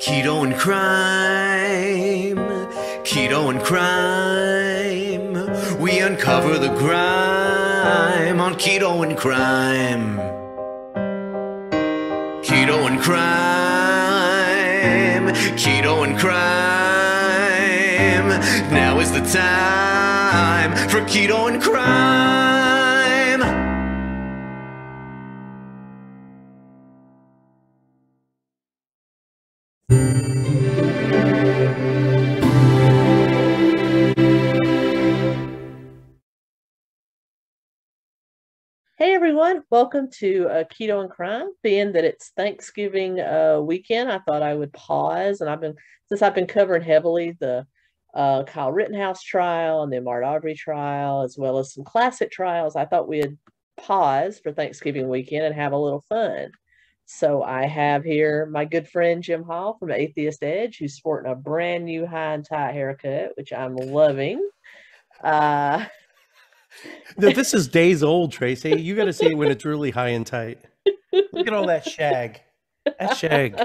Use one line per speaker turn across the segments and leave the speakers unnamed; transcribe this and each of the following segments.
Keto and crime, keto and crime. We uncover the grime on keto and crime. Keto and crime, keto and crime. Now is the time for keto and crime.
Hey everyone, welcome to Keto and Crime. Being that it's Thanksgiving weekend, I thought I would pause, and since I've been covering heavily the Kyle Rittenhouse trial and the Ahmaud Arbery trial, as well as some classic trials. I thought we'd pause for Thanksgiving weekend and have a little fun. So I have here my good friend Jim Hall from Atheist Edge, who's sporting a brand new high and tight haircut, which I'm loving.
This is days old, Tracy. You got to see it when it's really high and tight. Look at all that shag. That's shag.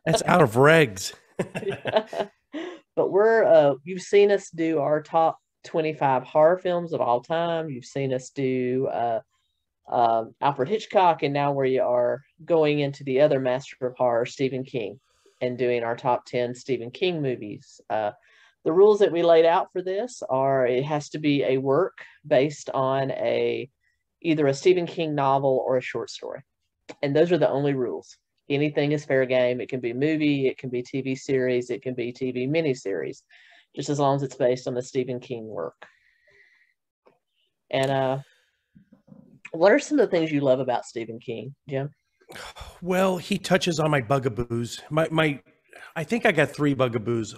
That's out of regs.
But you've seen us do our top 25 horror films of all time. You've seen us do Alfred Hitchcock, and now we are going into the other master of horror, Stephen King, and doing our top 10 Stephen King movies. The rules that we laid out for this are it has to be a work based on either a Stephen King novel or a short story. And those are the only rules. Anything is fair game. It can be a movie, it can be TV series, it can be TV miniseries, just as long as it's based on the Stephen King work. And what are some of the things you love about Stephen King, Jim?
Well, he touches on my bugaboos. I think I got 3 bugaboos.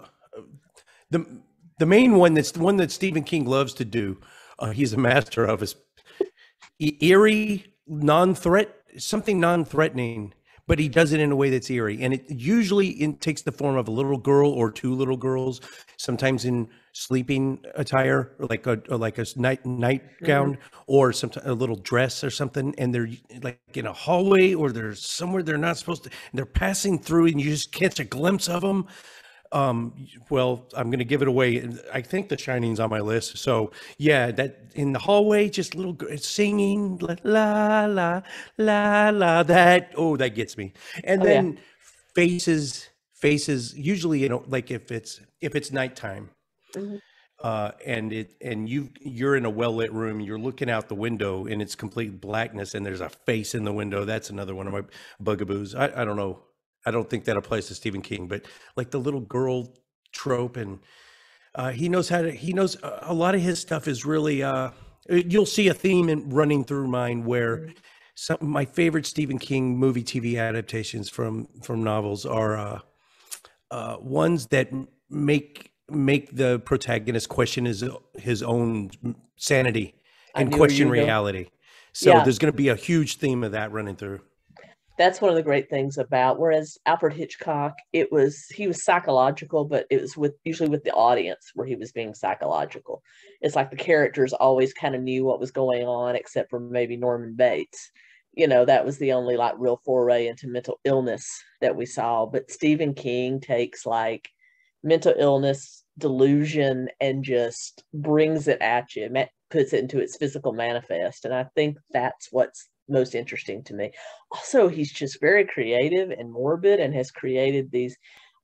The main one, that's the one that Stephen King loves to do, he's a master of, is eerie, something non-threatening, but he does it in a way that's eerie. And it usually takes the form of a little girl or 2 little girls, sometimes in sleeping attire, or like a nightgown, or sometimes a little dress or something. And they're like in a hallway, or they're somewhere they're not supposed to, and they're passing through and you just catch a glimpse of them. Well, I'm going to give it away. I think The Shining's on my list. So yeah, that in the hallway, just little singing, la, la, la, la, that gets me. And then faces, usually, like if it's nighttime, and you're in a well-lit room, you're looking out the window and it's complete blackness and there's a face in the window. That's another one of my bugaboos. I don't know. I don't think that applies to Stephen King, but like the little girl trope, and he knows a lot of his stuff is really, you'll see a theme running through mine where some of my favorite Stephen King movie TV adaptations from novels are ones that make the protagonist question his own sanity and question reality. So there's going to be a huge theme of that running through.
That's one of the great things about, whereas Alfred Hitchcock, he was psychological, but it was usually with the audience where he was being psychological. It's like the characters always kind of knew what was going on, except for maybe Norman Bates. That was the only like real foray into mental illness that we saw. But Stephen King takes like mental illness, delusion, and just brings it at you, puts it into its physical manifest. And I think that's what's most interesting to me. Also, he's just very creative and morbid, and has created these.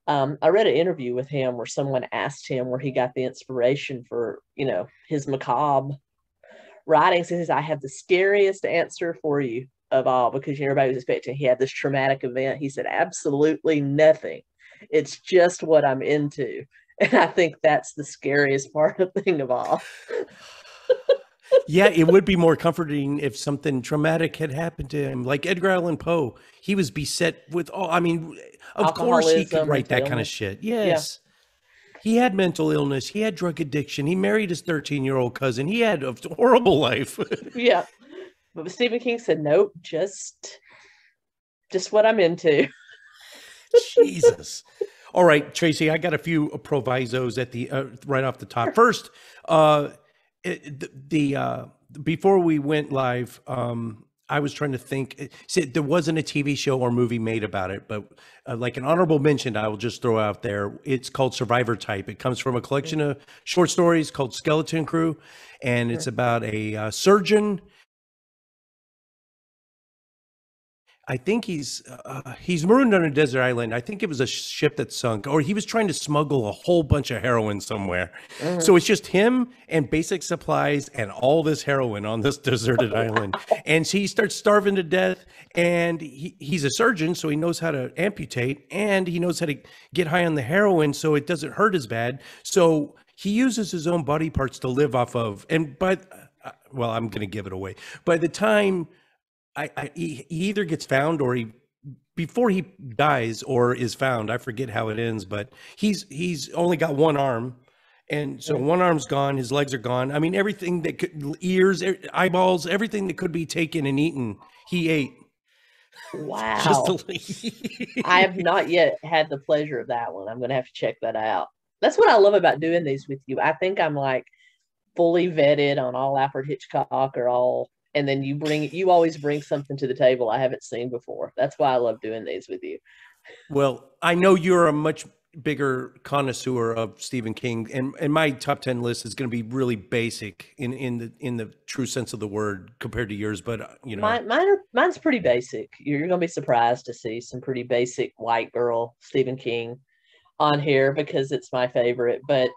I read an interview with him where someone asked him where he got the inspiration for, his macabre writings. He says, "I have the scariest answer for you of all, because everybody was expecting he had this traumatic event." He said, "Absolutely nothing. It's just what I'm into." And I think that's the scariest part of all.
Yeah, it would be more comforting if something traumatic had happened to him. Like Edgar Allan Poe, he was beset with of course he could write that kind of shit. Yes. Yeah. He had mental illness. He had drug addiction. He married his 13-year-old cousin. He had a horrible life.
Yeah. But Stephen King said, "Nope, just what I'm into."
Jesus. All right, Tracy, I got a few provisos at the right off the top. First, before we went live, I was trying to think. See, there wasn't a TV show or movie made about it, but like an honorable mention, I will just throw out there. It's called Survivor Type. It comes from a collection of short stories called Skeleton Crew, and it's about a surgeon. I think he's marooned on a desert island. I think it was a ship that sunk, or he was trying to smuggle a whole bunch of heroin somewhere. So it's just him and basic supplies and all this heroin on this deserted island. And he starts starving to death. And he's a surgeon, so he knows how to amputate, and he knows how to get high on the heroin so it doesn't hurt as bad. So he uses his own body parts to live off of. And well, I'm going to give it away. By the time he either gets found or before he dies or is found, I forget how it ends, but he's only got one arm. And so one arm's gone, his legs are gone. I mean, everything that could, ears, eyeballs, everything that could be taken and eaten, he ate.
Wow. I have not yet had the pleasure of that one. I'm going to have to check that out. That's what I love about doing these with you. I think I'm like fully vetted on all Alfred Hitchcock or all. And then you always bring something to the table I haven't seen before. That's why I love doing these with you.
Well, I know you're a much bigger connoisseur of Stephen King, and my top 10 list is going to be really basic in the true sense of the word compared to yours. But you know,
mine's pretty basic. You're going to be surprised to see some pretty basic white girl Stephen King on here because it's my favorite. But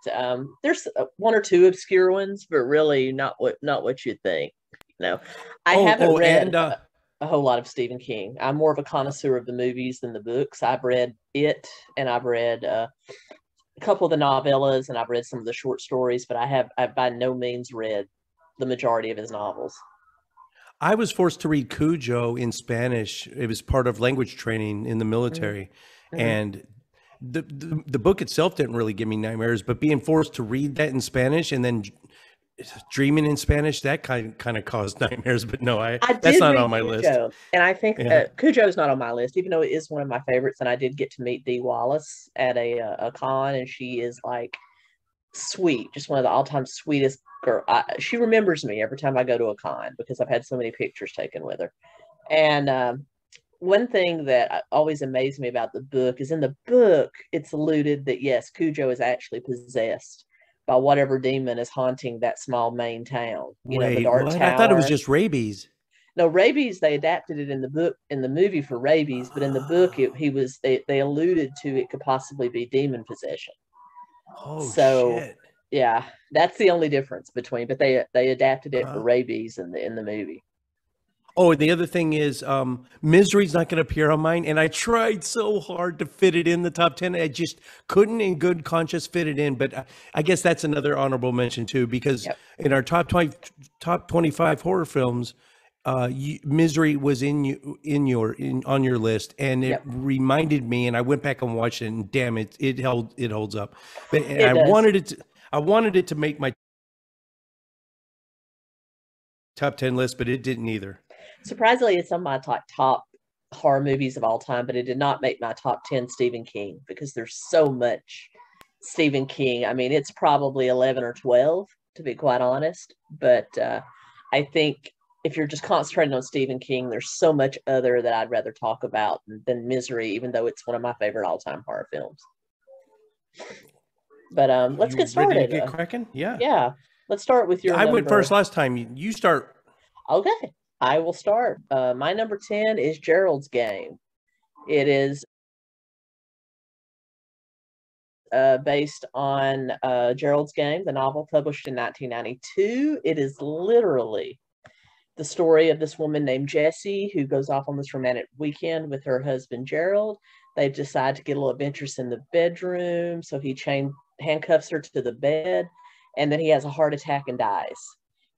there's one or two obscure ones, but really not what you'd think. No, I haven't read a whole lot of Stephen King. I'm more of a connoisseur of the movies than the books. I've read it, and I've read a couple of the novellas, and I've read some of the short stories, but I've by no means read the majority of his novels.
I was forced to read 𝐻𝐿𝐻 in Spanish. It was part of language training in the military. And the book itself didn't really give me nightmares, but being forced to read that in Spanish and then dreaming in Spanish, that kind of caused nightmares. But no, that's not on my list.
And I think 𝐻𝐿𝐻 is not on my list, even though it is one of my favorites. And I did get to meet Dee Wallace at a con, and she is like sweet, just one of the all-time sweetest girl. She remembers me every time I go to a con because I've had so many pictures taken with her. And one thing that always amazed me about the book is in the book, it's alluded that yes, 𝐻𝐿𝐻 is actually possessed by whatever demon is haunting that small Maine town. You know, the Dark Tower.
I thought it was just rabies.
No, rabies, they adapted it in the book, in the movie for rabies, but in the book, they alluded to it could possibly be demon possession.
Oh,
so,
shit.
Yeah, that's the only difference between, but they adapted it for rabies in the movie.
Oh, and the other thing is, Misery's not going to appear on mine, and I tried so hard to fit it in the top 10. I just couldn't in good conscience fit it in, but I guess that's another honorable mention too, because in our top 25 horror films, Misery was on your list, and it reminded me, and I went back and watched it, and damn it holds up. But I wanted it to make my top 10 list, but it didn't either.
Surprisingly, it's on my top horror movies of all time, but it did not make my top 10 Stephen King because there's so much Stephen King. I mean, it's probably 11 or 12, to be quite honest. But I think if you're just concentrating on Stephen King, there's so much other that I'd rather talk about than Misery, even though it's one of my favorite all-time horror films. But let's get started.
Ready to get cracking? Yeah.
Yeah. Let's start with your
I went first last time. You start.
Okay. I will start. My number 10 is Gerald's Game. It is based on Gerald's Game, the novel published in 1992. It is literally the story of this woman named Jessie who goes off on this romantic weekend with her husband, Gerald. They decide to get a little adventurous in the bedroom, so he handcuffs her to the bed, and then he has a heart attack and dies.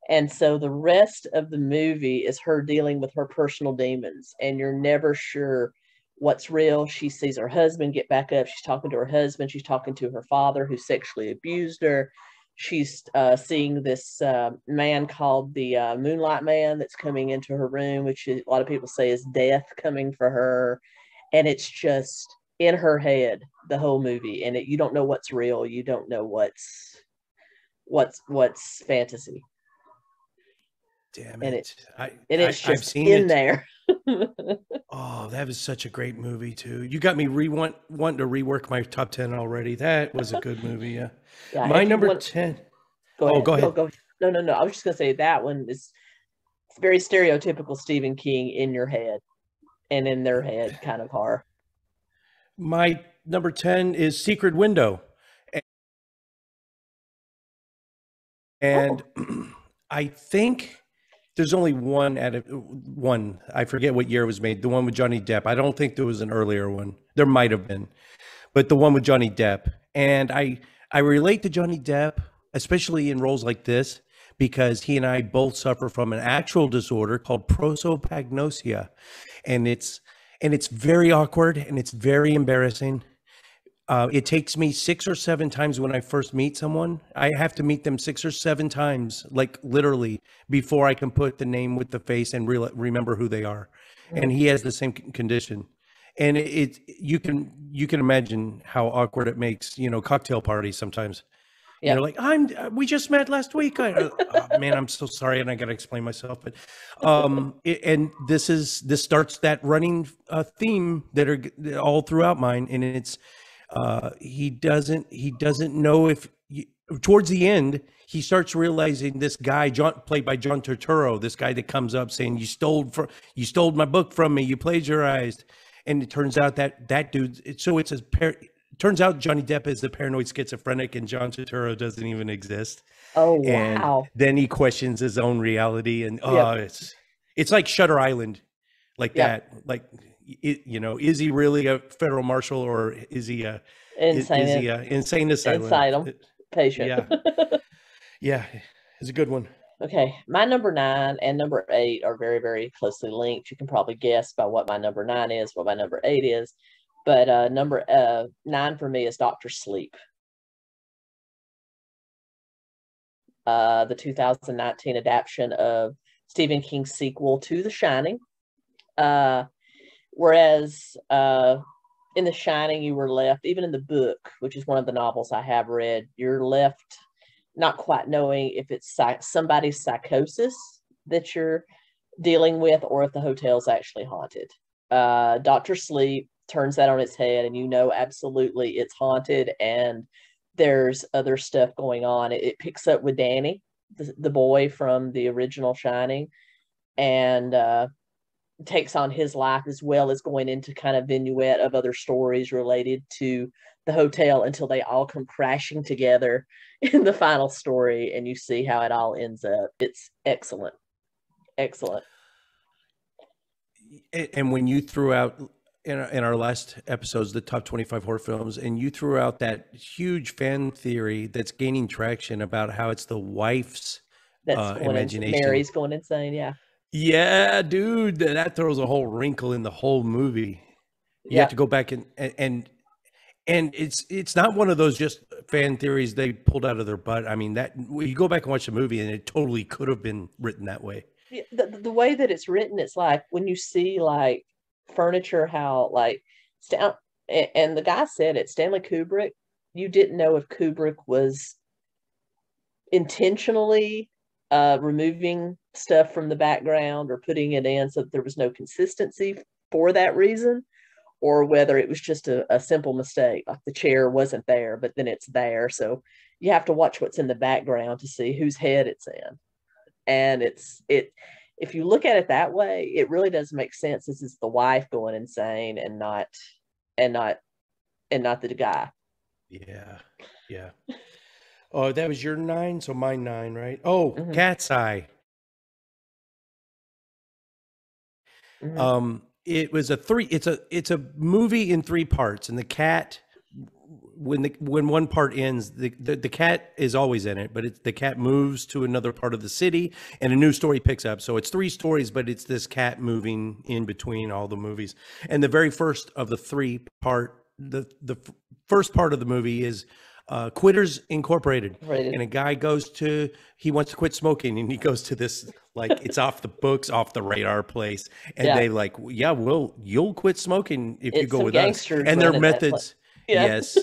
And so the rest of the movie is her dealing with her personal demons, and you're never sure what's real. She sees her husband get back up. She's talking to her husband. She's talking to her father who sexually abused her. She's seeing this man called the Moonlight Man that's coming into her room, which a lot of people say is death coming for her. And it's just in her head the whole movie, and you don't know what's real. You don't know what's fantasy.
damn
and
it.
it's
I've
just
seen
in
it.
there.
Oh, that was such a great movie too. You got me wanting to rework my top 10 already. That was a good movie. Yeah.
Yeah,
My
if you
number
want,
10.
go
Oh,
ahead.
go ahead.
Go. No, no, no. I was just gonna say that one is very stereotypical Stephen King in your head and in their head kind of horror.
My number 10 is Secret Window. And I think there's only one one. I forget what year it was made. The one with Johnny Depp. I don't think there was an earlier one. There might have been, but the one with Johnny Depp. And I relate to Johnny Depp, especially in roles like this, because he and I both suffer from an actual disorder called prosopagnosia, and it's very awkward and it's very embarrassing. It takes me 6 or 7 times when I first meet someone. I have to meet them 6 or 7 times, like literally, before I can put the name with the face and remember who they are. And he has the same condition. And you can imagine how awkward it makes, cocktail parties sometimes.
Yep.
You're like, we just met last week. Oh, man, I'm so sorry, and I got to explain myself. But and this starts that running theme that are all throughout mine, and it's. He doesn't know if towards the end he starts realizing this guy played by John Turturro, this guy that comes up saying you stole my book from me, you plagiarized, and it turns out that dude. So it's turns out Johnny Depp is the paranoid schizophrenic and John Turturro doesn't even exist.
Oh,
and
wow.
Then he questions his own reality, and
Yep.
it's like Shutter Island, like
Yep.
that, like. Is he really a federal marshal, or is he a insane asylum
patient?
Yeah, it's a good one.
Okay, my number 9 and number 8 are very, very closely linked. You can probably guess by what my number 9 is, what my number 8 is. But number 9 for me is Dr. Sleep. The 2019 adaptation of Stephen King's sequel to The Shining. Whereas in The Shining, you were left, even in the book, which is one of the novels I have read, you're left not quite knowing if it's somebody's psychosis that you're dealing with or if the hotel's actually haunted. Dr. Sleep turns that on its head, and absolutely it's haunted and there's other stuff going on. It picks up with Danny, the boy from the original Shining, and takes on his life, as well as going into kind of vignette of other stories related to the hotel until they all come crashing together in the final story, and you see how it all ends up. It's excellent.
And when you threw out in our last episodes the top 25 horror films, and you threw out that huge fan theory that's gaining traction about how it's the wife's imagination.
Mary's going insane.
Yeah, dude, that throws a whole wrinkle in the whole movie. You have to go back and it's not one of those just fan theories they pulled out of their butt. I mean, that you go back and watch the movie, and it totally could have been written that way.
The way that it's written, it's like when you see like furniture, how like and the guy said it, Stanley Kubrick. You didn't know if Kubrick was intentionally removing stuff from the background or putting it in so that there was no consistency for that reason, or whether it was just a simple mistake, like the chair wasn't there but then it's there. So you have to watch what's in the background to see whose head it's in. And if you look at it that way, it really does make sense. This is the wife going insane and not the guy.
Yeah. Oh, that was your 9, so my 9, right? Oh, Cat's Eye. It was it's a movie in 3 parts, and the cat, when one part ends, the cat is always in it, but the cat moves to another part of the city and a new story picks up. So it's 3 stories, but it's this cat moving in between all the movies. And the very first of the 3 part, the first part of the movie is Quitters Incorporated. And a guy he wants to quit smoking, and he goes to this, like, it's off the books, off the radar place. And they like, you'll quit smoking if you go with us. And their methods.
Yeah.
Yes.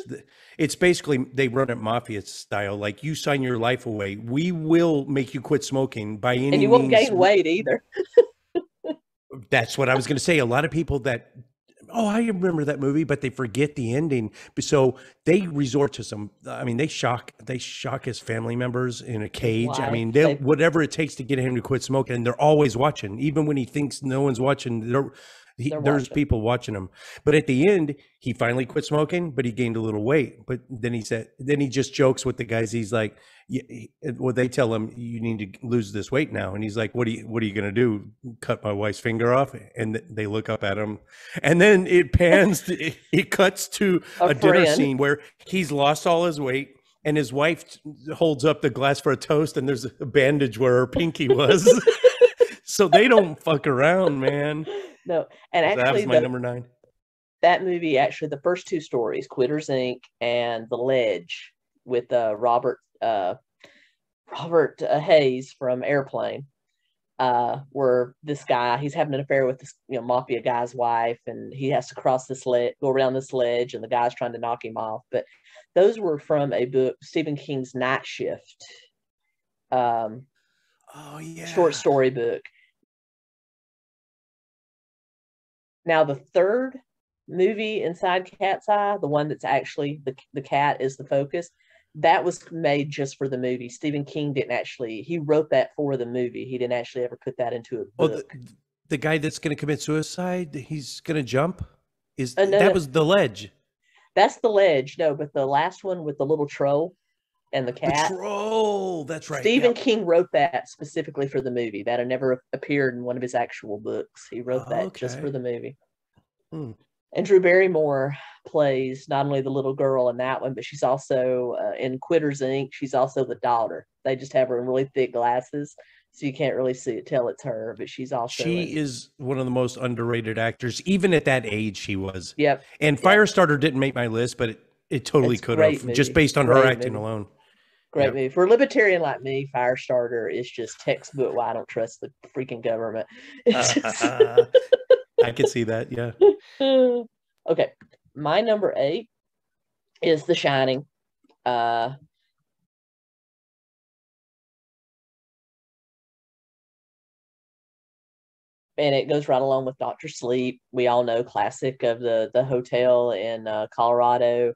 It's basically, they run it mafia style. Like, you sign your life away. We will make you quit smoking by
And
any
you won't
means.
gain weight either.
That's what I was going to say. A lot of people that, oh, I remember that movie, but they forget the ending. So they resort to some, I mean, they shock his family members in a cage. I
Why?
mean, they whatever it takes to get him to quit smoking. And they're always watching, even when he thinks no one's watching. There's
watching.
people watching him. But at the end, he finally quit smoking, but he gained a little weight. But then he just jokes with the guys. He's like, well, they tell him, you need to lose this weight now. And he's like, what are you going to do? Cut my wife's finger off? And they look up at him. And then it pans, it cuts to a dinner scene where he's lost all his weight. And his wife holds up the glass for a toast, and there's a bandage where her pinky was. So they don't fuck around, man.
No, and actually,
that was my number 9.
That movie, actually, the first 2 stories, Quitters Inc. and The Ledge, with Robert Hayes from Airplane, where this guy, he's having an affair with this mafia guy's wife, and he has to cross this go around this ledge, and the guy's trying to knock him off. But those were from a book, Stephen King's Night Shift. Short story book. Now, the third movie inside Cat's Eye, the one that's actually the cat is the focus, that was made just for the movie. Stephen King didn't actually, he wrote that for the movie. He didn't actually ever put that into a book.
Oh, the guy that's going to commit suicide, he's going to jump? That was The Ledge.
That's The Ledge. No, but the last one with the little troll and the cat.
The troll, that's right.
Stephen King wrote that specifically for the movie. That had never appeared in one of his actual books. He wrote that just for the movie. And Drew Barrymore plays not only the little girl in that one, but she's also in Quitters Inc. She's also the daughter. They just have her in really thick glasses, so you can't really tell it's her. But she's also
is one of the most underrated actors, even at that age. She was.
Yep.
And Firestarter didn't make my list, but it totally could have, just based on her acting alone.
Great movie. For a libertarian like me, Firestarter is just textbook why I don't trust the freaking government.
I can see that, yeah.
Okay. My number 8 is The Shining. And it goes right along with Dr. Sleep. We all know, classic of the hotel in Colorado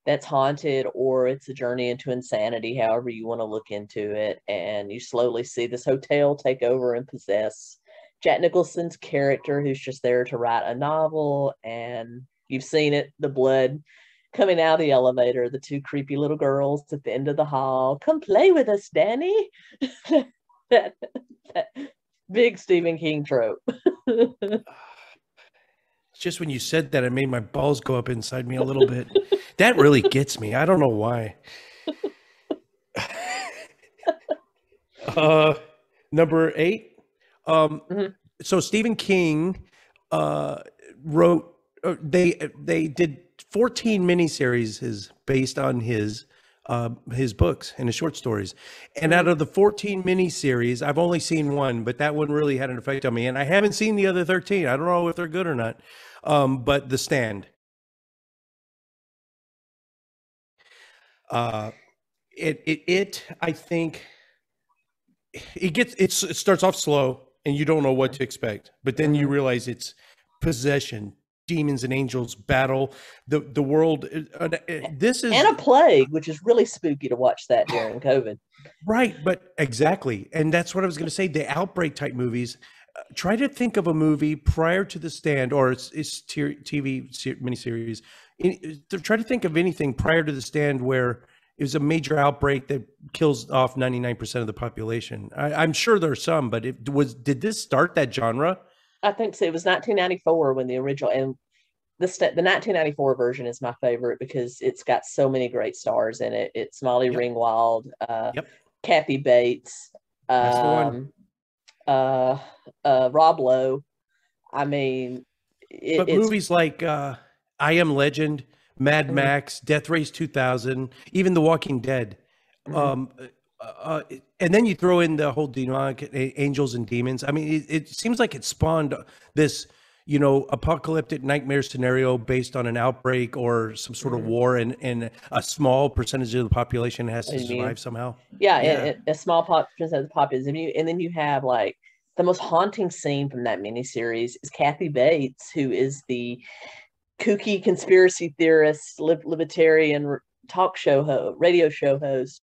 that's haunted, or it's a journey into insanity, however you want to look into it. And you slowly see this hotel take over and possess Jack Nicholson's character, who's just there to write a novel. And you've seen it, the blood coming out of the elevator, the 2 creepy little girls at the end of the hall. Come play with us, Danny. that big Stephen King trope.
Just when you said that, it made my balls go up inside me a little bit. That really gets me. I don't know why. Number 8. So Stephen King wrote. They did 14 miniseries based on his books and his short stories. And out of the 14 miniseries, I've only seen one, but that one really had an effect on me. And I haven't seen the other 13. I don't know if they're good or not. But The Stand. I think it starts off slow and you don't know what to expect, but then you realize it's possession, demons and angels battle the world. This is,
and a plague, which is really spooky to watch that during COVID.
Right, but exactly, and that's what I was going to say. The outbreak type movies. Try to think of a movie prior to The Stand, or it's TV miniseries. Try to think of anything prior to The Stand where it was a major outbreak that kills off 99% of the population. I'm sure there are some, but did this start that genre?
I think so. It was 1994 when the original, and the 1994 version is my favorite because it's got so many great stars in it. It's Molly Ringwald, Kathy Bates,
that's the one.
Rob Lowe. I mean,
but movies like I Am Legend, Mad Max, Death Race 2000, even The Walking Dead. And then you throw in the whole demonic angels and demons. I mean, it seems like it spawned this, apocalyptic nightmare scenario based on an outbreak or some sort of war, and a small percentage of the population has to survive somehow.
Yeah, a small percentage of the population. And then you have like the most haunting scene from that miniseries is Kathy Bates, who is the kooky conspiracy theorist, libertarian radio show host.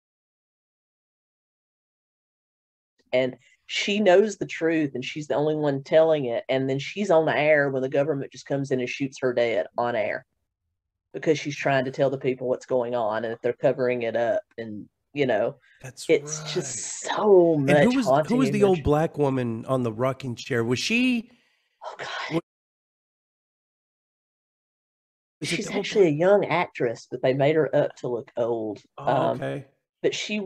And she knows the truth, and she's the only one telling it. And then she's on the air when the government just comes in and shoots her dead on air because she's trying to tell the people what's going on, and if they're covering it up. And it's just so much.
And who was the old black woman on the rocking chair? Was she?
Oh God. She's actually a young actress, but they made her up to look old.
Oh, okay.
But she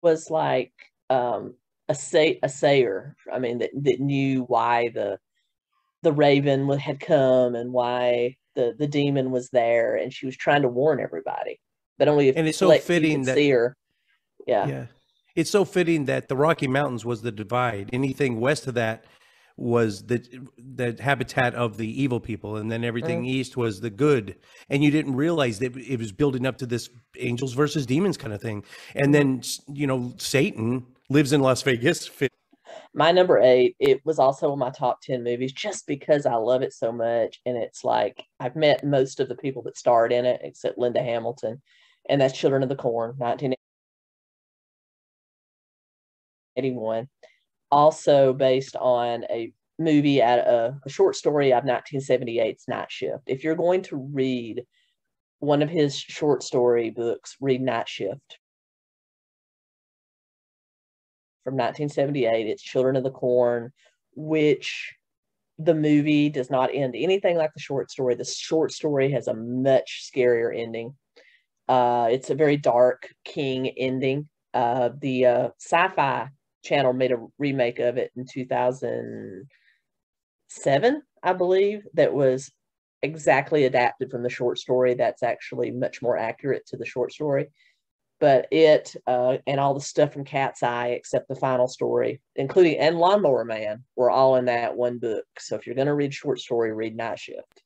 was like a sayer. I mean, that knew why the raven had come and why the demon was there, and she was trying to warn everybody. But only if
it's so fitting that
see her.
Yeah. It's so fitting that the Rocky Mountains was the divide. Anything west of that was the habitat of the evil people, and then everything east was the good. And you didn't realize that it was building up to this angels versus demons kind of thing. And then Satan lives in Las Vegas.
My number 8, it was also in my top 10 movies just because I love it so much. And it's like I've met most of the people that starred in it except Linda Hamilton, and that's Children of the Corn, 1981. Also based on a movie at a short story of 1978's Night Shift. If you're going to read one of his short story books, read Night Shift from 1978. It's Children of the Corn, which the movie does not end anything like the short story. The short story has a much scarier ending. It's a very dark king ending. The Sci-Fi Channel made a remake of it in 2007, I believe, that was exactly adapted from the short story. That's actually much more accurate to the short story. But it and all the stuff from Cat's Eye, except the final story, including and Lawnmower Man, were all in that one book. So if you're going to read short story, read Night Shift.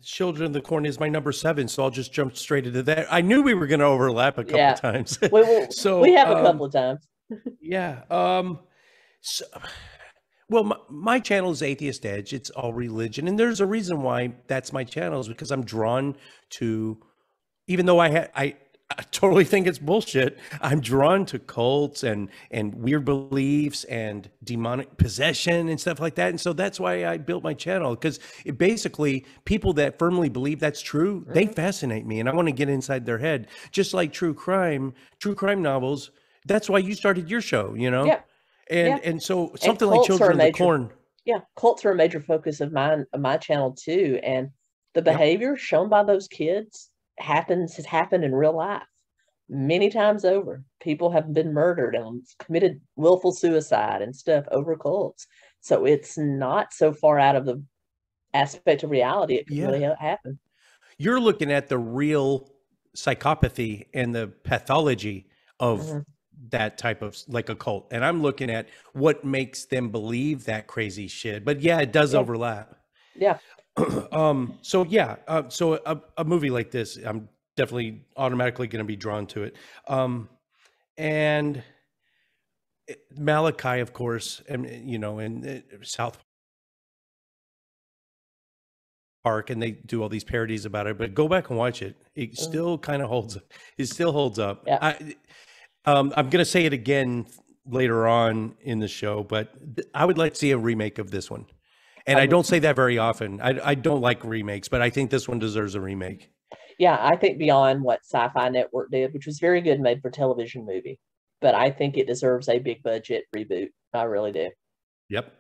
Children of the Corn is my number 7, so I'll just jump straight into that. I knew we were going to overlap a couple times.
We have a couple of times.
My channel is Atheist Edge. It's all religion, and there's a reason why that's my channel, is because I'm drawn to, even though I totally think it's bullshit, I'm drawn to cults and weird beliefs and demonic possession and stuff like that. And so that's why I built my channel, because it basically, people that firmly believe that's true, they fascinate me, and I want to get inside their head. Just like true crime novels. That's why you started your show,
Yeah.
And so something like Children of the Corn.
Yeah, cults are a major focus of my channel too. And the behavior shown by those kids has happened in real life many times over. People have been murdered and committed willful suicide and stuff over cults. So it's not so far out of the aspect of reality. It can really happen.
You're looking at the real psychopathy and the pathology of that type of, like, a cult, and I'm looking at what makes them believe that crazy shit. But it does overlap. So a movie like this, I'm definitely automatically going to be drawn to it. And Malachi, of course, and South Park, and they do all these parodies about it, but go back and watch it. It still kind of holds. It still holds up.
Yeah.
I'm going to say it again later on in the show, but I would like to see a remake of this one. And I don't say that very often. I don't like remakes, but I think this one deserves a remake.
Yeah, I think beyond what Sci-Fi Network did, which was very good made for television movie, but I think it deserves a big budget reboot. I really do.
Yep.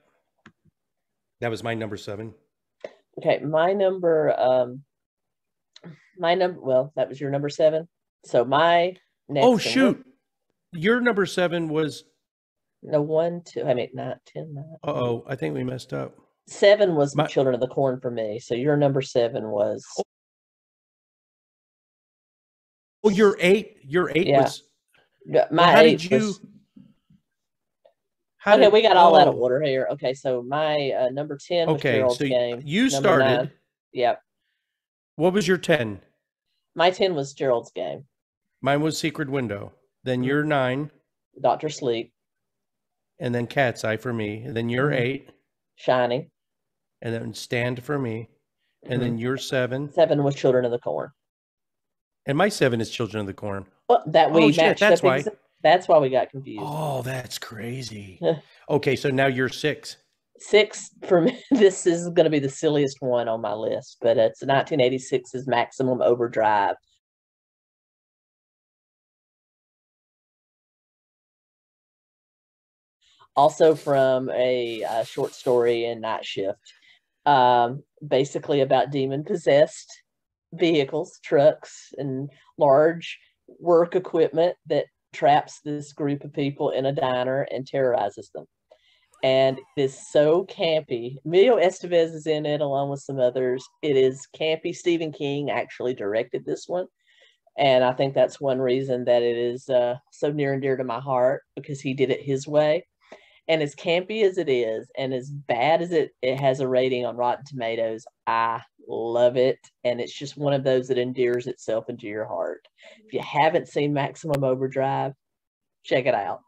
That was my number 7.
Okay, my number, well, that was your number 7. So my next.
Oh, shoot. Your number 7 was.
No, 1, 2, I mean, not 10. 9.
Uh-oh, I think we messed up.
7 was the Children of the Corn for me. So your number 7 was.
Oh, your 8
yeah.
was.
My
how
8
did you?
was, Okay, we got all out of order here. Okay, so my number 10 was Gerald's
so
Game.
you
Number
started.
9. Yep.
What was your 10?
My 10 was Gerald's Game.
Mine was Secret Window. Then your 9.
Dr. Sleep.
And then Cat's Eye for me. And then your 8.
Shining.
And then Stand for me. And then your 7.
7 was Children of the Corn.
And my 7 is Children of the Corn.
Well, that we matched
that's
up.
why.
That's why we got confused.
Oh, that's crazy. Okay, so now you're 6.
6 for me. This is going to be the silliest one on my list, but it's 1986's Maximum Overdrive. Also from a short story in Night Shift, basically about demon-possessed vehicles, trucks, and large work equipment that traps this group of people in a diner and terrorizes them. And it is so campy. Emilio Estevez is in it along with some others. It is campy. Stephen King actually directed this one. And I think that's one reason that it is so near and dear to my heart, because he did it his way. And as campy as it is, and as bad as it has a rating on Rotten Tomatoes, I love it. And it's just one of those that endears itself into your heart. If you haven't seen Maximum Overdrive, check it out.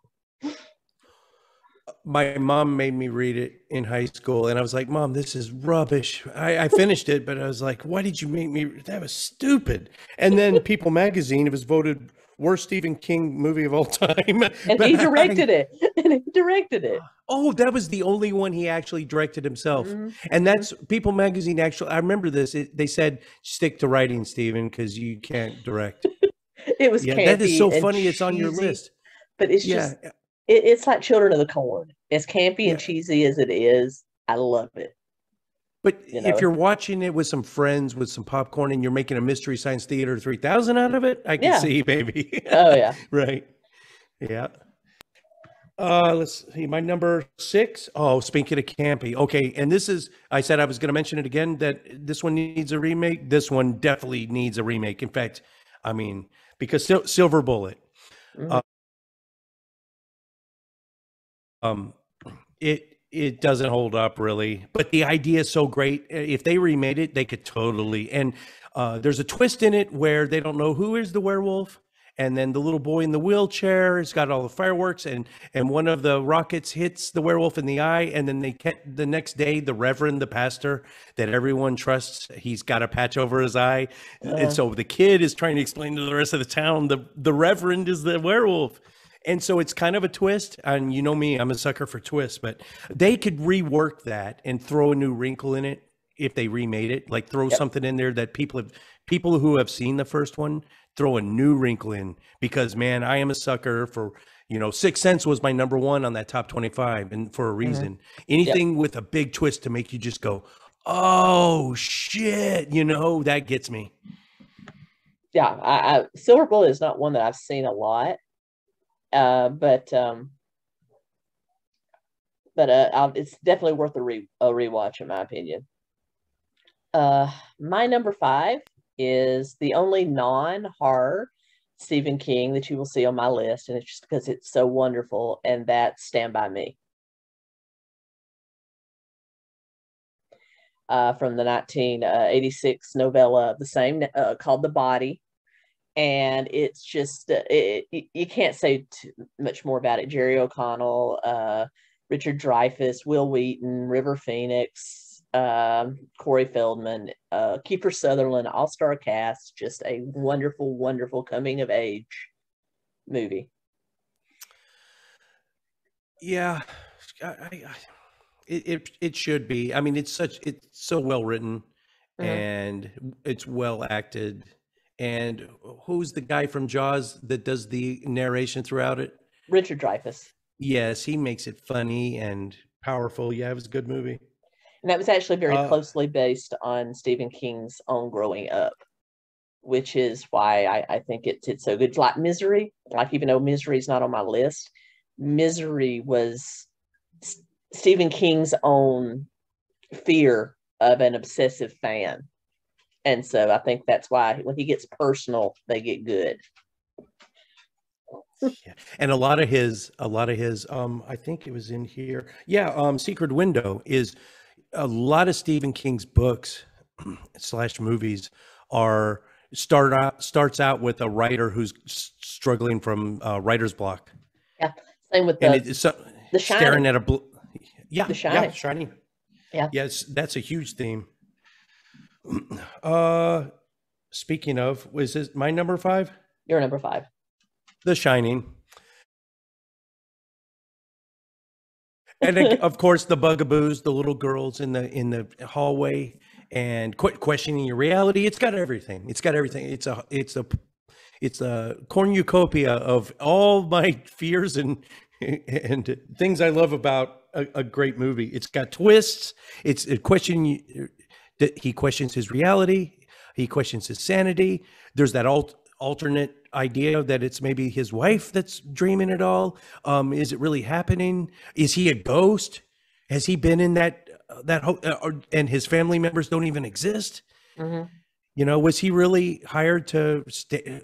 My mom made me read it in high school, and I was like, Mom, this is rubbish. I finished it, but I was like, why did you make me? That was stupid. And then People Magazine, it was voted worst Stephen King movie of all time.
And he directed it. And he directed it.
Oh, that was the only one he actually directed himself. And that's People Magazine. Actually, I remember this. They said, stick to writing, Stephen, because you can't direct.
It was campy.
That is so funny.
Cheesy,
it's on your list.
But it's just, it's like Children of the Corn. As campy and cheesy as it is, I love it.
But if you're watching it with some friends, with some popcorn, and you're making a Mystery Science Theater 3000 out of it, I can see, baby.
Oh, yeah.
Right. Yeah. Let's see. My number 6. Oh, speaking of campy. Okay. And this is, I said I was going to mention it again, that this one needs a remake. This one definitely needs a remake. In fact, I mean, because Silver Bullet. It doesn't hold up really, but the idea is so great. If they remade it, they could totally. And there's a twist in it where they don't know who is the werewolf, and then the little boy in the wheelchair has got all the fireworks, and one of the rockets hits the werewolf in the eye, and then the next day, the reverend, the pastor that everyone trusts, he's got a patch over his eye, and so the kid is trying to explain to the rest of the town the reverend is the werewolf. And so it's kind of a twist, and you know me, I'm a sucker for twists, but they could rework that and throw a new wrinkle in it if they remade it, like throw something in there that people who have seen the first one, throw a new wrinkle in, because man, I am a sucker for, Sixth Sense was my number 1 on that top 25, and for a reason. Anything with a big twist to make you just go, oh shit, that gets me.
Yeah, Silver Bullet is not one that I've seen a lot. But it's definitely worth a rewatch in my opinion. My number 5 is the only non-horror Stephen King that you will see on my list, and it's just because it's so wonderful, and that's Stand By Me. From the 1986 novella of the same called The Body. And it's just, you can't say too much more about it. Jerry O'Connell, Richard Dreyfuss, Will Wheaton, River Phoenix, Corey Feldman, Kiefer Sutherland, all-star cast. Just a wonderful, wonderful coming-of-age movie.
Yeah, it should be. I mean, it's so well written, and it's well acted. And who's the guy from Jaws that does the narration throughout it?
Richard Dreyfuss.
Yes, he makes it funny and powerful. Yeah, it was a good movie.
And that was actually very closely based on Stephen King's own growing up, which is why I think it's so good. It's like Misery. Like, even though Misery is not on my list, Misery was Stephen King's own fear of an obsessive fan. And so I think that's why when he gets personal, they get good.
Yeah. And a lot of his, I think it was in here. Yeah. Secret Window is a lot of Stephen King's books slash movies are starts out with a writer who's struggling from writer's block.
Yeah. Same with
And
the
it's
The
staring
Shining.
at a yeah,
The Shining.
Shining.
Yeah.
Yes, that's a huge theme. Speaking of, was this my number 5?
You're number 5.
The Shining. And of course, the bugaboos, the little girls in the hallway, and questioning your reality. It's got everything. It's got everything. It's a cornucopia of all my fears and things I love about a great movie. It's got twists. It's a question. He questions his reality. He questions his sanity. There's that alternate idea that it's maybe his wife that's dreaming it all. Is it really happening? Is he a ghost? Has he been in that and his family members don't even exist?
Mm-hmm.
You know, was he really hired to stay?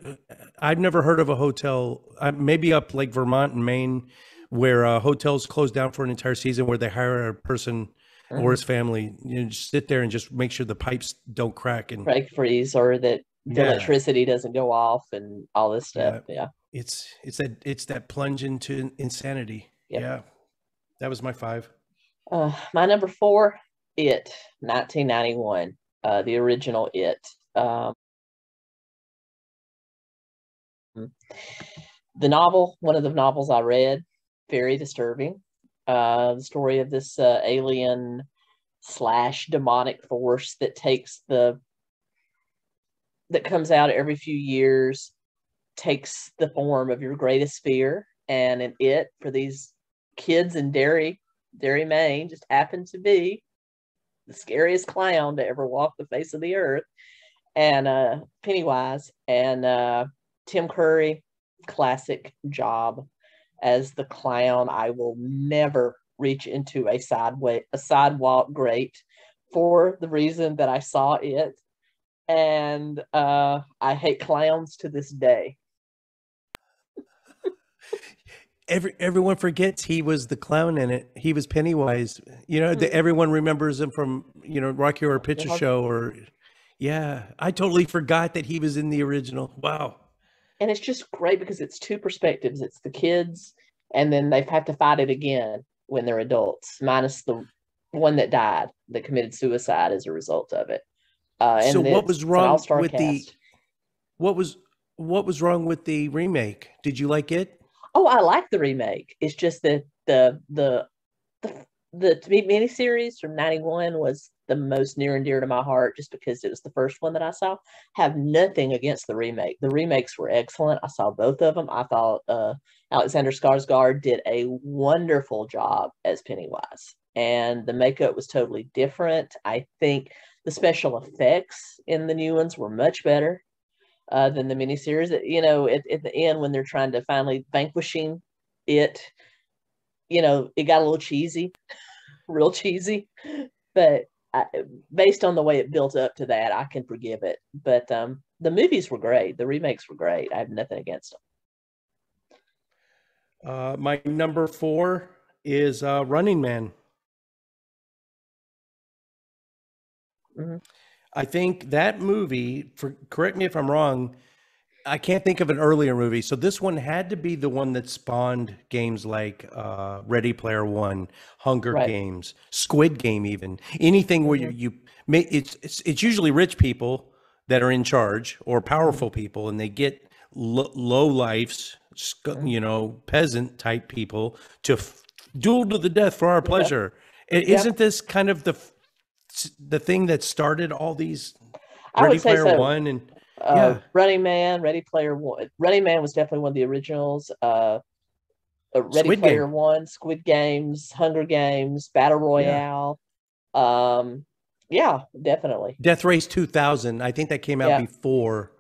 I've never heard of a hotel, maybe up like Vermont and Maine, where hotels close down for an entire season, where they hire a person or his family, just sit there and just make sure the pipes don't crack and
freeze, or that the electricity doesn't go off and all this stuff. Yeah.
It's that plunge into insanity. Yep. Yeah. That was my 5.
My number 4, It, 1991, the original It. The novel, one of the novels I read, very disturbing. The story of this alien / demonic force that comes out every few years, takes the form of your greatest fear, and an It for these kids in Derry, Maine, just happened to be the scariest clown to ever walk the face of the earth, and Pennywise, and Tim Curry, classic job as the clown. I will never reach into a sidewalk grate for the reason that I saw it, and I hate clowns to this day.
Everyone forgets he was the clown in it. He was Pennywise. You know, everyone remembers him from, Rocky Horror Picture Show, or I totally forgot that he was in the original. Wow.
And it's just great because it's two perspectives. It's the kids, and then they've had to fight it again when they're adults, minus the one that died, that committed suicide as a result of it.
So what was wrong with what was wrong with the remake? Did you like it?
Oh, I like the remake. It's just that the miniseries from 91 was the most near and dear to my heart, just because it was the first one that I saw. Have nothing against the remake. The remakes were excellent. I saw both of them. I thought Alexander Skarsgård did a wonderful job as Pennywise, and the makeup was totally different. I think the special effects in the new ones were much better than the miniseries. At the end, when they're trying to finally vanquishing it, it got a little cheesy, real cheesy. But based on the way it built up to that, I can forgive it. But the movies were great. The remakes were great. I have nothing against
them. My number 4 is Running Man. Mm-hmm. I think that movie, correct me if I'm wrong, I can't think of an earlier movie. So this one had to be the one that spawned games like Ready Player One, Hunger Games, Squid Game, even anything where it's usually rich people that are in charge, or powerful people, and they get low lifes, peasant type people to duel to the death for our pleasure. Isn't this kind of the thing that started all these Ready Player One and
Running Man, Ready Player One? Running Man was definitely one of the originals. Ready Player One, Squid Games, Hunger Games, Battle Royale. Yeah, definitely.
Death Race 2000. I think that came out before,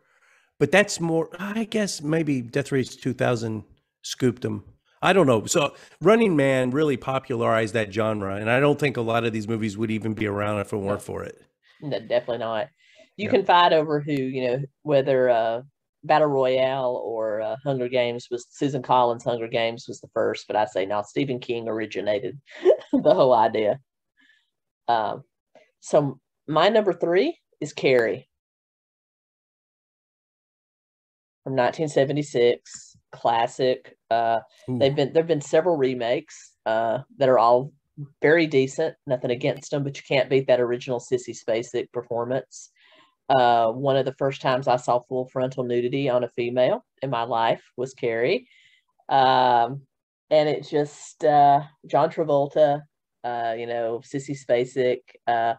but that's more. I guess maybe Death Race 2000 scooped them. I don't know. So Running Man really popularized that genre, and I don't think a lot of these movies would even be around if it weren't for it.
No, definitely not. You can fight over who, whether Battle Royale or Hunger Games was Susan Collins' Hunger Games was the first, but I say now Stephen King originated the whole idea. So my number 3 is Carrie from 1976, classic. There've been several remakes that are all very decent. Nothing against them, but you can't beat that original Sissy Spacek performance. One of the first times I saw full frontal nudity on a female in my life was Carrie. And it just, John Travolta, Sissy Spacek,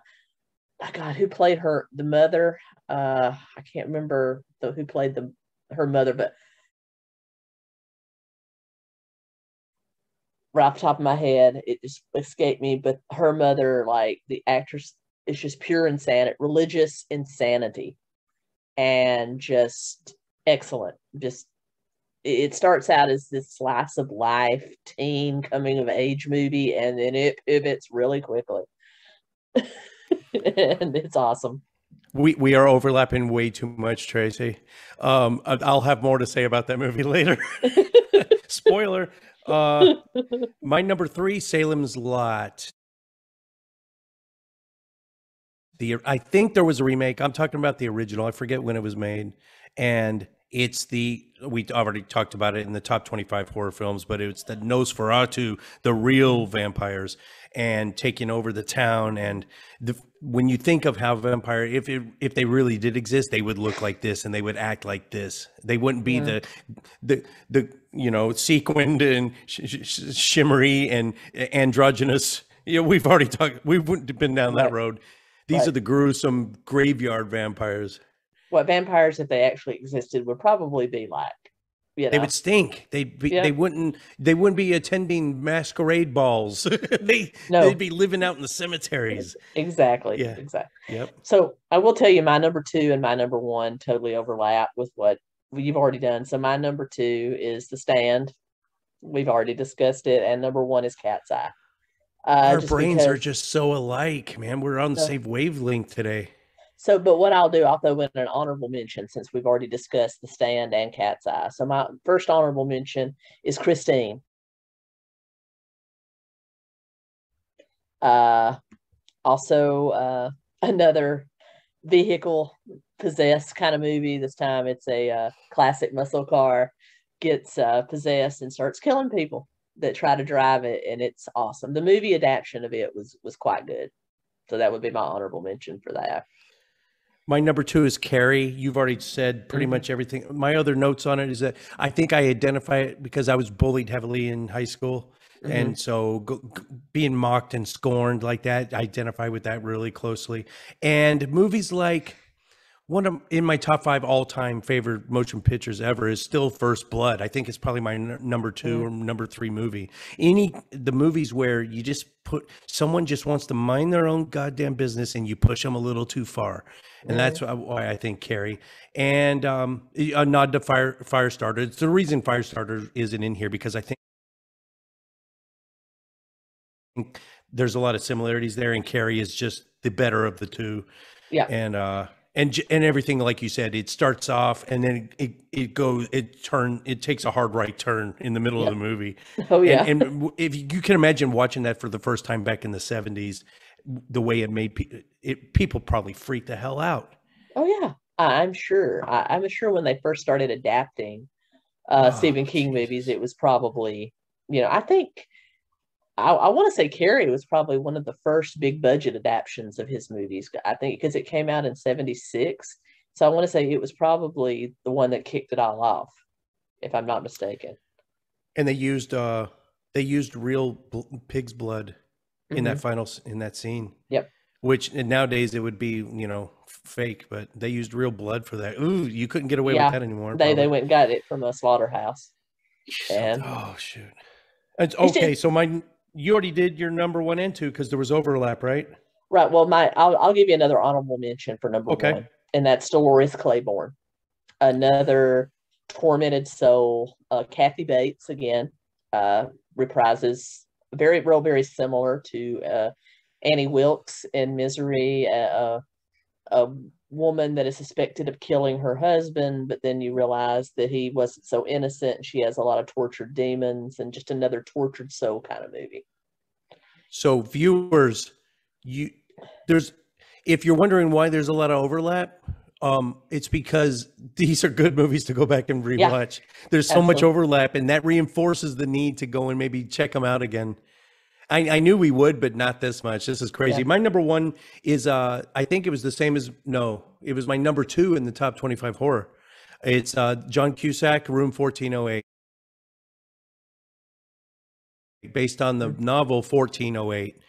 God, who played the mother? I can't remember who played her mother, but right off the top of my head, it just escaped me. But her mother, like the actress, is just pure insanity, religious insanity, and just excellent. Just it starts out as this slice of life teen coming of age movie, and then it pivots really quickly. And it's awesome.
We are overlapping way too much, Tracy. I'll have more to say about that movie later. Spoiler. My number 3, Salem's Lot. I think there was a remake. I'm talking about the original. I forget when it was made. And we already talked about it in the top 25 horror films, but it's the Nosferatu, the real vampires, and taking over the town. And when you think of how vampire, if they really did exist, they would look like this and they would act like this. They wouldn't be the sequined and shimmery and androgynous. We've already talked. We wouldn't have been down that road. These are the gruesome graveyard vampires.
What vampires, if they actually existed, would probably be like.
They would stink. They wouldn't be attending masquerade balls. They'd be living out in the cemeteries.
Exactly.
Yeah.
Exactly.
Yep.
So I will tell you, my number 2 and my number 1 totally overlap with what you've already done. So my number 2 is The Stand. We've already discussed it, and number 1 is Cat's Eye.
Our brains are just so alike, man. We're on the same wavelength today.
So, but what I'll do, I'll throw in an honorable mention since we've already discussed The Stand and Cat's Eye. So my first honorable mention is Christine. Also, another vehicle possessed kind of movie. This time it's a classic muscle car gets possessed and starts killing people that try to drive it, and it's awesome. The movie adaptation of it was quite good. So that would be my honorable mention for that.
My number 2 is Carrie. You've already said pretty much everything. My other notes on it is that I think I identify it because I was bullied heavily in high school. And so being mocked and scorned like that, I identify with that really closely. And movies like in my top 5 all-time favorite motion pictures ever is still First Blood. I think it's probably my number 2 or number 3 movie. The movies where you just someone just wants to mind their own goddamn business and you push them a little too far. And that's why I think Carrie. And a nod to Firestarter. It's the reason Firestarter isn't in here, because I think there's a lot of similarities there, and Carrie is just the better of the two.
Yeah.
And everything, like you said, it starts off and then it takes a hard right turn in the middle of the movie.
Oh yeah.
And if you can imagine watching that for the first time back in the 70s, the way it made people probably freaked the hell out.
Oh yeah, I'm sure. I'm sure when they first started adapting Stephen King movies, it was probably, I think I want to say Carrie was probably one of the first big budget adaptions of his movies. I think because it came out in 76. So I want to say it was probably the one that kicked it all off, if I'm not mistaken.
And they used real pig's blood in that scene.
Yep.
Which nowadays it would be, fake, but they used real blood for that. Ooh, you couldn't get away with that anymore.
They went and got it from a slaughterhouse. And
oh shoot. Okay, so you already did your number 1 and 2 because there was overlap, right?
Right. Well, I'll give you another honorable mention for number 1, and that's Dolores Claiborne, another tormented soul. Kathy Bates again reprises very similar to Annie Wilkes in Misery, a woman that is suspected of killing her husband, but then you realize that he wasn't so innocent and she has a lot of tortured demons, and just another tortured soul kind of movie.
So viewers, if you're wondering why there's a lot of overlap, it's because these are good movies to go back and rewatch. There's so much overlap, and that reinforces the need to go and maybe check them out again. I knew we would, but not this much. This is crazy. My number one is, I think it was the same as, no, it was my number two in the top 25 horror. It's John Cusack, Room 1408. Based on the novel 1408.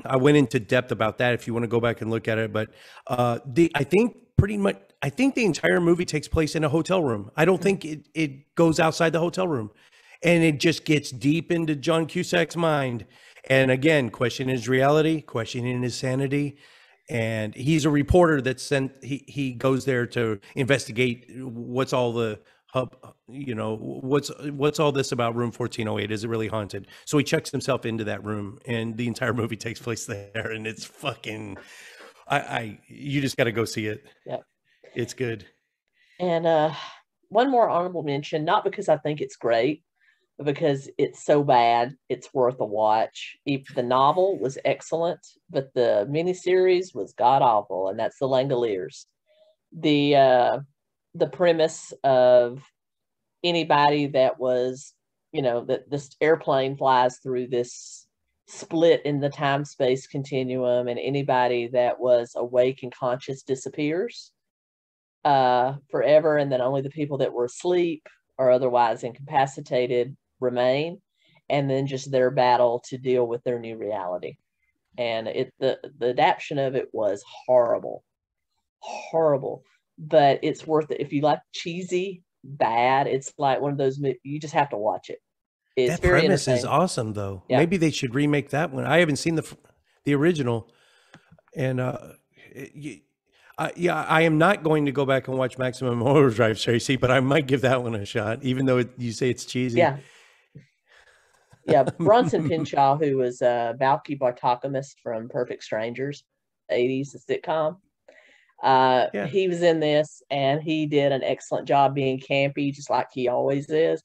I went into depth about that if you want to go back and look at it. But I think the entire movie takes place in a hotel room. I don't think it goes outside the hotel room. And it just gets deep into John Cusack's mind. And again, questioning his reality, questioning his sanity. And he's a reporter that he goes there to investigate what's all the what's all this about room 1408? Is it really haunted? So he checks himself into that room, and the entire movie takes place there. And it's fucking, you just got to go see it. Yeah. It's good.
And one more honorable mention, not because I think it's great, because it's so bad, it's worth a watch. The novel was excellent, but the miniseries was god awful, and that's The Langoliers. The premise of anybody that was, that this airplane flies through this split in the time-space continuum, and anybody that was awake and conscious disappears forever, and then only the people that were asleep or otherwise incapacitated remain, and then just their battle to deal with their new reality. And the adaptation of it was horrible, but it's worth it. If you like cheesy bad, it's like one of those, you just have to watch it. It's
that
very
premise is awesome, though. Yeah. Maybe they should remake that one. I haven't seen the original, and I am not going to go back and watch Maximum Overdrive, Tracy, but I might give that one a shot, even though you say it's cheesy.
Yeah, Bronson Pinchot, who was Balky Bartokomous from Perfect Strangers, 80s, the sitcom. He was in this, and he did an excellent job being campy, just like he always is.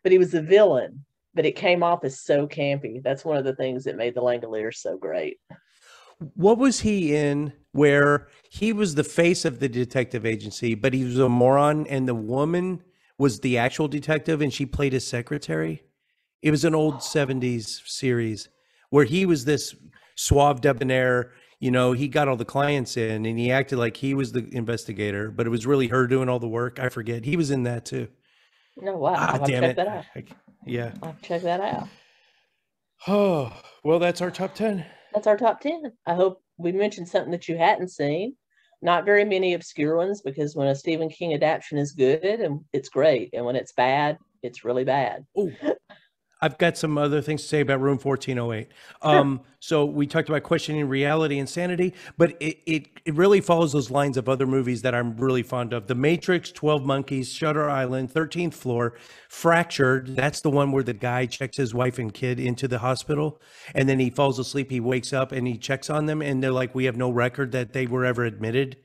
But he was a villain, but it came off as so campy. That's one of the things that made The Langoliers so great.
What was he in where he was the face of the detective agency, but he was a moron, and the woman was the actual detective and she played his secretary? It was an old 70s series where he was this suave debonair, he got all the clients in and he acted like he was the investigator, but it was really her doing all the work. I forget. He was in that too.
No, wow. I'll check that out.
Yeah.
I'll check that out.
Oh, well, that's our top 10.
That's our top 10. I hope we mentioned something that you hadn't seen. Not very many obscure ones, because when a Stephen King adaptation is good, and it's great, and when it's bad, it's really bad.
Oh, I've got some other things to say about Room 1408. So we talked about questioning reality and sanity, but it really follows those lines of other movies that I'm really fond of. The Matrix, 12 Monkeys, Shutter Island, 13th Floor, Fractured. That's the one where the guy checks his wife and kid into the hospital, and then he falls asleep, he wakes up, and he checks on them, and they're like, we have no record that they were ever admitted.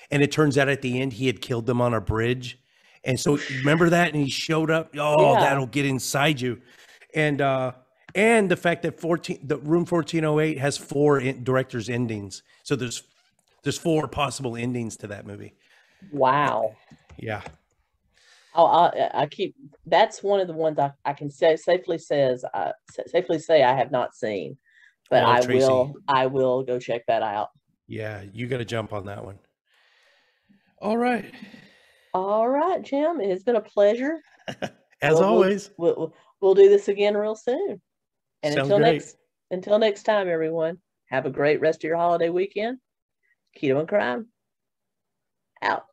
And it turns out at the end, he had killed them on a bridge. And so remember that? And he showed up. Oh, yeah. That'll get inside you. And the fact that the Room 1408 has 4 director's endings, so there's 4 possible endings to that movie.
Wow.
Yeah.
That's one of the ones I can safely say I have not seen, but I will go check that out.
Yeah, you got to jump on that one. All right,
Jim. It has been a pleasure.
As always.
We'll do this again real soon. And
Sounds
until next time, everyone, have a great rest of your holiday weekend. Keto and Krime out.